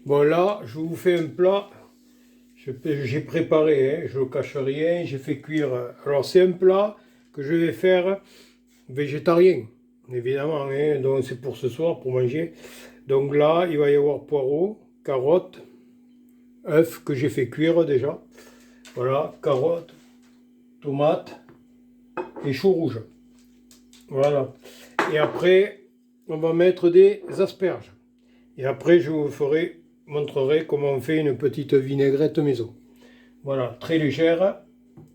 Bon là, je vous fais un plat. J'ai préparé, hein, je ne cache rien, j'ai fait cuire. Alors c'est un plat que je vais faire végétarien, évidemment, hein, donc c'est pour ce soir, pour manger. Donc là, il va y avoir poireaux, carottes, œufs que j'ai fait cuire déjà. Voilà, carottes, tomates et choux rouges. Voilà. Et après, on va mettre des asperges. Et après, je vous montrerai comment on fait une petite vinaigrette maison. Voilà, très légère,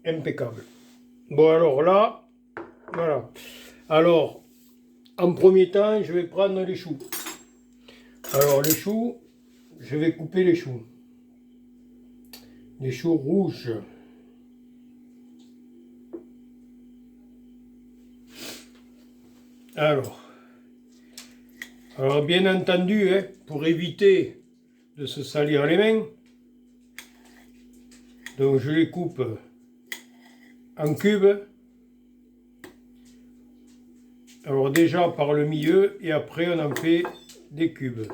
impeccable. Bon, alors là, voilà. Alors, en premier temps, je vais prendre les choux. Alors, les choux, je vais couper les choux. Les choux rouges. Alors bien entendu, hein, pour éviter de se salir les mains, donc je les coupe en cubes. Alors déjà par le milieu et après on en fait des cubes.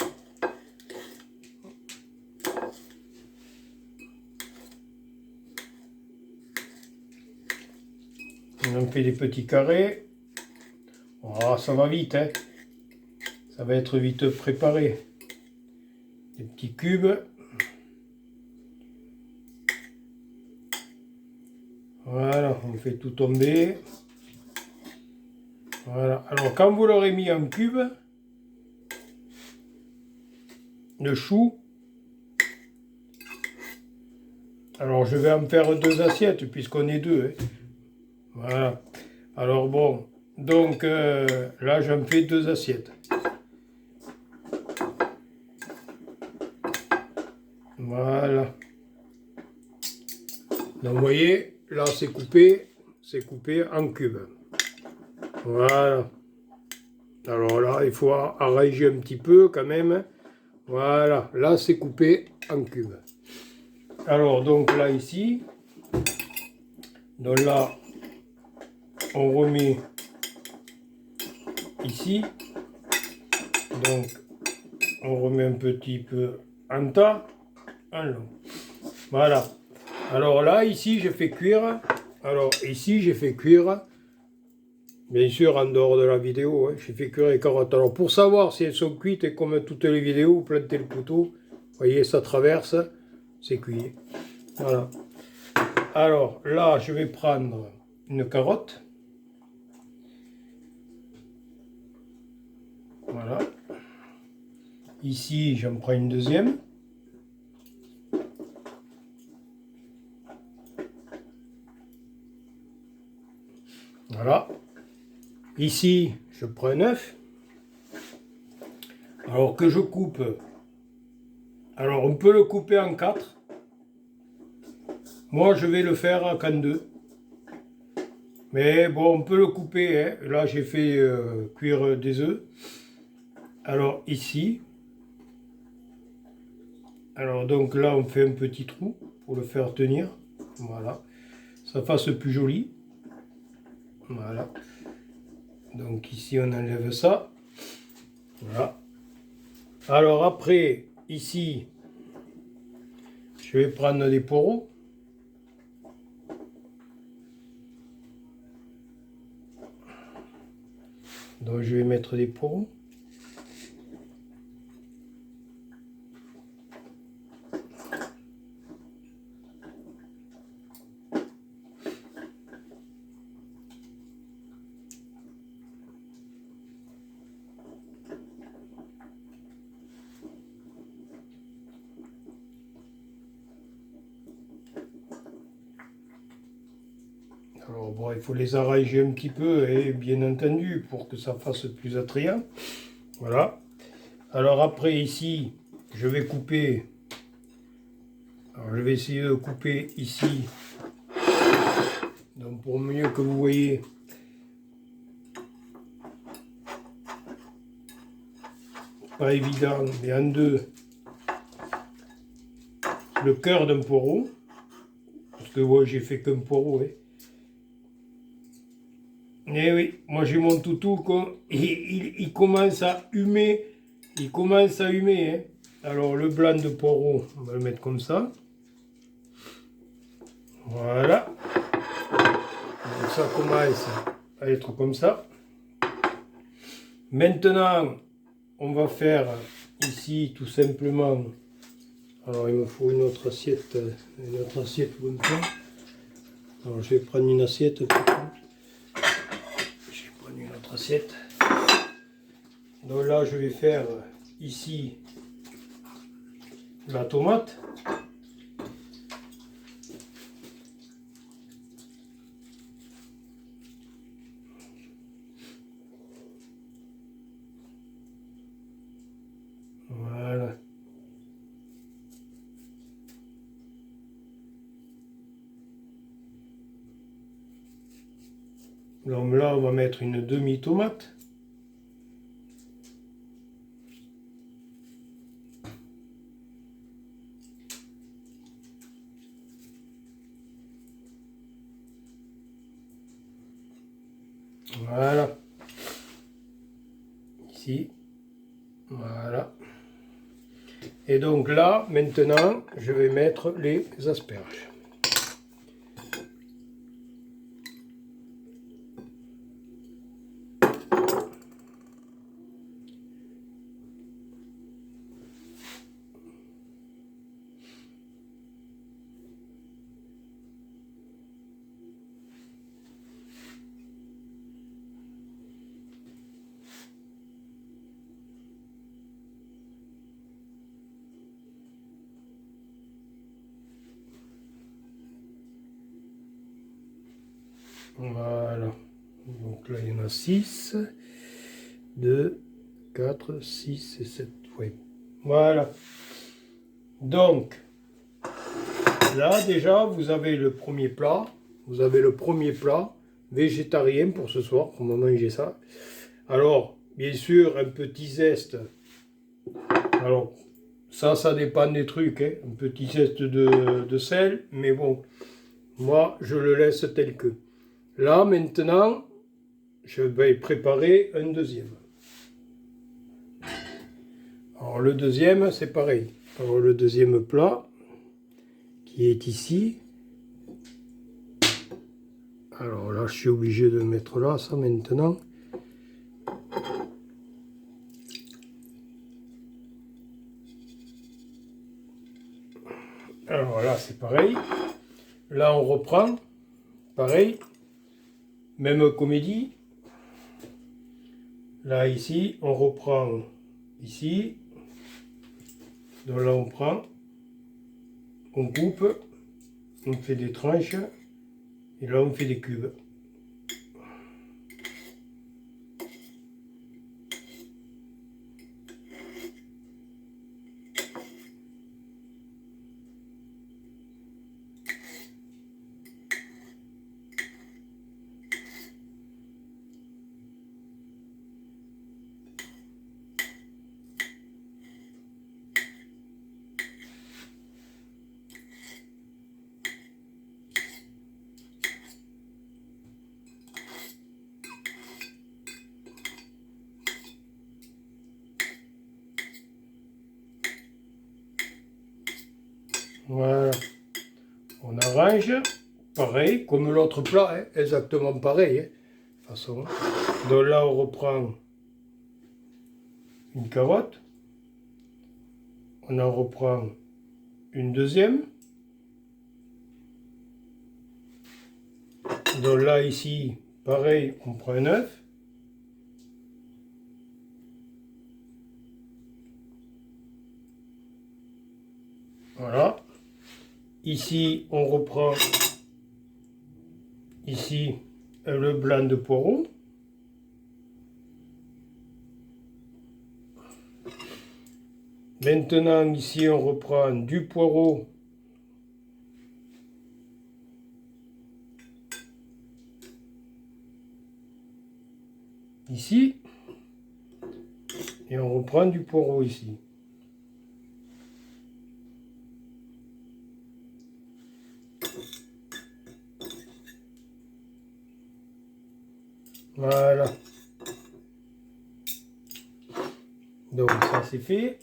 On en fait des petits carrés. Oh, ça va vite, hein. Ça va être vite préparé. Des petits cubes. Voilà, on fait tout tomber. Voilà. Alors quand vous l'aurez mis en cube, le chou, alors je vais en faire 2 assiettes puisqu'on est 2. Hein. Voilà. Alors bon, donc là j'en fais 2 assiettes. Voilà. Donc vous voyez, là c'est coupé en cubes. Voilà. Alors là, il faut arranger un petit peu quand même. Voilà, là c'est coupé en cubes. Alors donc là ici, donc là on remet ici, donc on remet un petit peu en tas, en long. Voilà. Alors là ici j'ai fait cuire. Alors ici j'ai fait cuire. Bien sûr, en dehors de la vidéo, hein, j'ai fait cuire les carottes. Alors pour savoir si elles sont cuites, et comme toutes les vidéos, vous plantez le couteau, vous voyez, ça traverse, c'est cuit. Voilà. Alors là, je vais prendre une carotte. Voilà. Ici, j'en prends une deuxième. Voilà. Ici, je prends un œuf. Alors que je coupe. Alors on peut le couper en 4. Moi, je vais le faire qu'en 2. Mais bon, on peut le couper. Hein. Là, j'ai fait cuire des œufs. Alors ici. Alors donc là, on fait un petit trou pour le faire tenir. Voilà. Ça fasse plus joli. Voilà. Donc ici, on enlève ça. Voilà. Alors après, ici, je vais prendre des poireaux. Donc je vais mettre des poireaux. Alors bon, il faut les arranger un petit peu, et bien entendu, pour que ça fasse plus attrayant. Voilà. Alors après ici, je vais couper. Alors je vais essayer de couper ici. Donc pour mieux que vous voyez. Pas évident, mais en 2. Le cœur d'un poireau. Parce que moi j'ai fait qu'un poireau. Hein. Eh oui, moi j'ai mon toutou, il commence à humer. Il commence à humer. Hein. Alors le blanc de poireau, on va le mettre comme ça. Voilà. Donc ça commence à être comme ça. Maintenant, on va faire ici tout simplement. Alors il me faut une autre assiette pour me faire. Alors je vais prendre une assiette. Je vais prendre une autre assiette. Donc là je vais faire ici la tomate. Voilà. Donc là, on va mettre une demi-tomate. Voilà. Ici. Voilà. Et donc là, maintenant, je vais mettre les asperges. Voilà. Donc là, il y en a 6, 2, 4, 6 et 7. Oui. Voilà. Donc, là, déjà, vous avez le premier plat. Vous avez le premier plat végétarien pour ce soir. On va manger ça. Alors, bien sûr, un petit zeste. Alors, ça dépend des trucs. Hein. Un petit zeste de sel. Mais bon, moi, je le laisse tel que. Là, maintenant, je vais préparer un deuxième. Alors, le deuxième, c'est pareil. Alors, le deuxième plat, qui est ici. Alors là, je suis obligé de mettre là, ça, maintenant. Alors là, c'est pareil. Là, on reprend. Pareil. Même comédie. Là, ici, on reprend ici. Donc là, on prend. On coupe. On fait des tranches. Et là, on fait des cubes. Voilà. On arrange. Pareil, comme l'autre plat, hein, exactement pareil. Hein, de toute façon. Donc là, on reprend une carotte. On en reprend une deuxième. Donc là, ici, pareil, on prend un œuf. Voilà. Ici, on reprend ici le blanc de poireau. Maintenant, ici, on reprend du poireau. Ici. Et on reprend du poireau ici. Voilà. Donc ça c'est fait.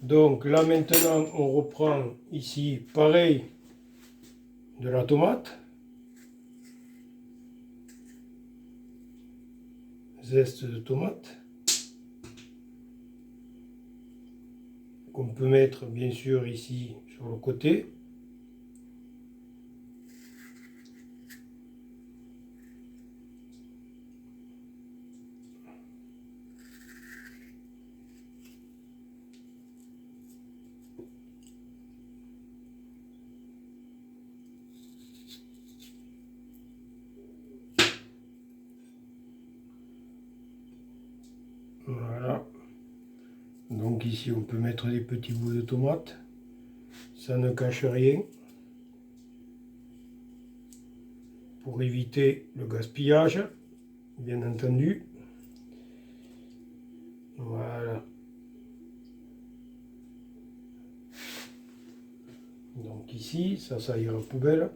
Donc là maintenant on reprend ici pareil de la tomate. Zeste de tomate. Qu'on peut mettre bien sûr ici sur le côté. Voilà. Donc ici on peut mettre des petits bouts de tomate. Ça ne cache rien. Pour éviter le gaspillage, bien entendu. Voilà. Donc ici, ça ira à la poubelle.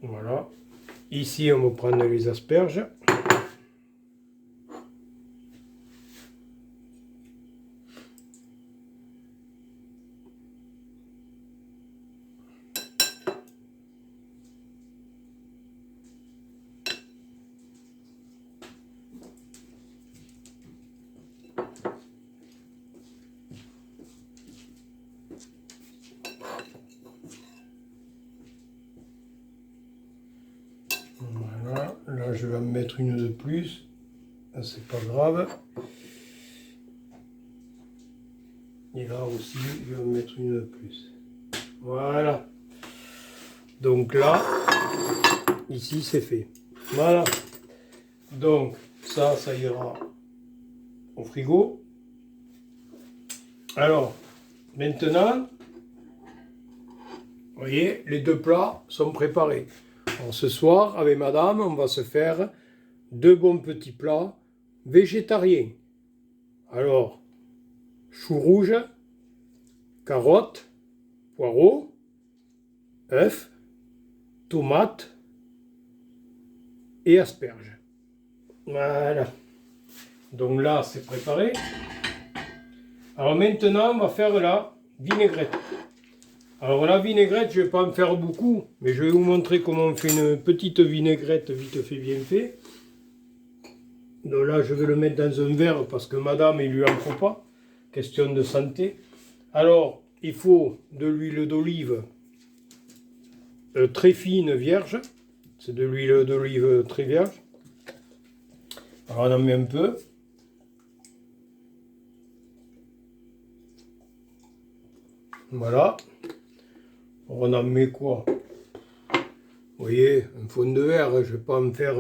Voilà. Ici, on va prendre les asperges. Voilà. Là, je vais en mettre une de plus. C'est pas grave. Et là aussi, je vais en mettre une de plus. Voilà. Donc là, ici, c'est fait. Voilà. Donc, ça ira au frigo. Alors, maintenant, vous voyez, les deux plats sont préparés. Alors, ce soir, avec madame, on va se faire deux bons petits plats végétariens. Alors, choux rouges, carottes, poireaux, œufs, tomates et asperges. Voilà. Donc là, c'est préparé. Alors maintenant, on va faire la vinaigrette. Alors la vinaigrette, je ne vais pas en faire beaucoup, mais je vais vous montrer comment on fait une petite vinaigrette vite fait, bien fait. Donc là, je vais le mettre dans un verre parce que madame, il lui en faut pas. Question de santé. Alors, il faut de l'huile d'olive très fine, vierge. C'est de l'huile d'olive très vierge. Alors on en met un peu. Voilà. On en met quoi? Vous voyez, un fond de verre, je ne vais pas me faire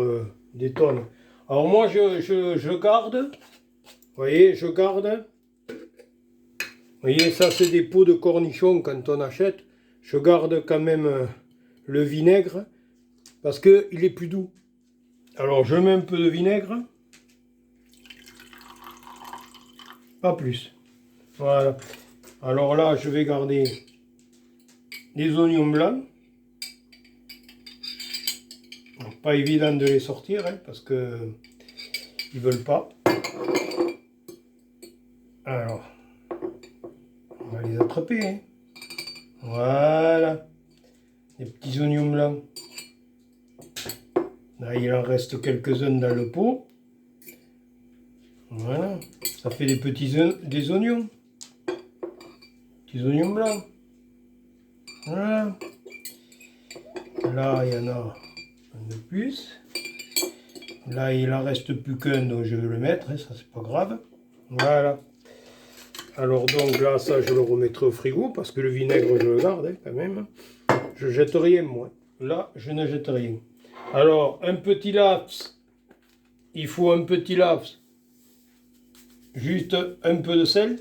des tonnes. Alors moi, je garde. Vous voyez, je garde. Vous voyez, ça c'est des pots de cornichons quand on achète. Je garde quand même le vinaigre parce qu'il est plus doux. Alors je mets un peu de vinaigre. Pas plus. Voilà. Alors là, je vais garder les oignons blancs. Donc, pas évident de les sortir hein, parce que ils veulent pas. Alors, on va les attraper. Hein. Voilà. Les petits oignons blancs. Là, il en reste quelques-uns dans le pot. Voilà. Ça fait des oignons. Petits oignons blancs. Voilà. Là, il y en a un de plus. Là, il en reste plus qu'un, donc je vais le mettre. Hein, ça, c'est pas grave. Voilà. Alors, donc là, ça, je le remettrai au frigo parce que le vinaigre, je le garde hein, quand même. Je jette rien, moi. Là, je ne jette rien. Alors, un petit laps. Il faut un petit laps. Juste un peu de sel.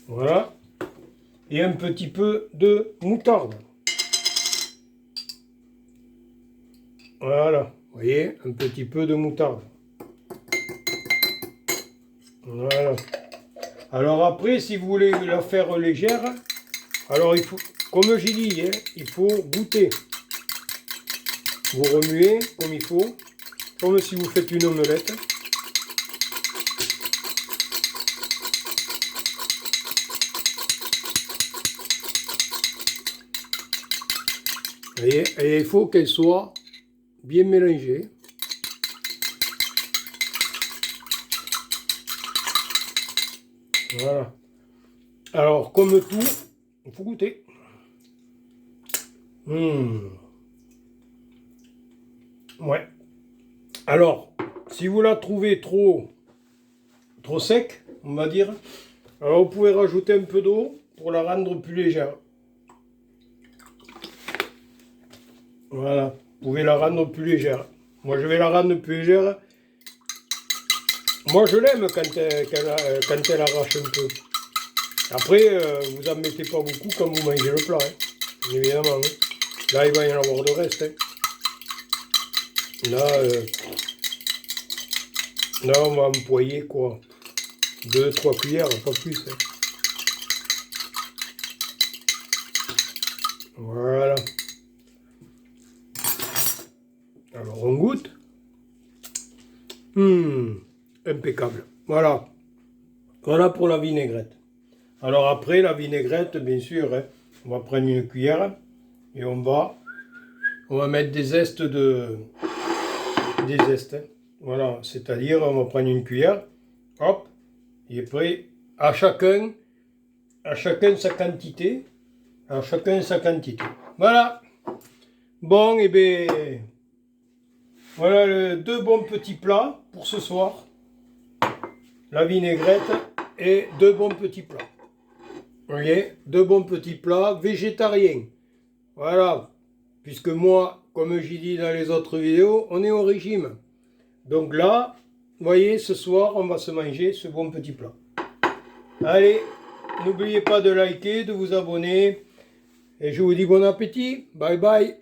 Voilà. Et un petit peu de moutarde. Voilà. Vous voyez, un petit peu de moutarde. Voilà. Alors après, si vous voulez la faire légère, alors il faut, comme j'ai dit, hein, il faut goûter. Vous remuez comme il faut, comme si vous faites une omelette. Et il faut qu'elle soit bien mélangée. Voilà. Alors, comme tout, il faut goûter. Ouais. Alors, si vous la trouvez trop sec, on va dire, alors vous pouvez rajouter un peu d'eau pour la rendre plus légère. Voilà, vous pouvez la rendre plus légère. Moi, je vais la rendre plus légère. Moi, je l'aime quand elle arrache un peu. Après, vous en mettez pas beaucoup quand vous mangez le plat, hein. Évidemment. Hein. Là, il va y en avoir de reste. Hein. Là, on va employer quoi? 2-3 cuillères, pas plus. Hein. Voilà. Alors, on goûte. Impeccable. Voilà. Voilà pour la vinaigrette. Alors après, la vinaigrette, bien sûr, hein, on va prendre une cuillère et on va mettre des zestes hein. Voilà, c'est-à-dire, on va prendre une cuillère, hop, et après, à chacun sa quantité. À chacun sa quantité. Voilà. Bon, et bien, voilà deux bons petits plats pour ce soir. La vinaigrette et deux bons petits plats. Vous voyez, deux bons petits plats végétariens. Voilà. Puisque moi, comme j'ai dit dans les autres vidéos, on est au régime. Donc là, vous voyez, ce soir, on va se manger ce bon petit plat. Allez, n'oubliez pas de liker, de vous abonner. Et je vous dis bon appétit. Bye bye.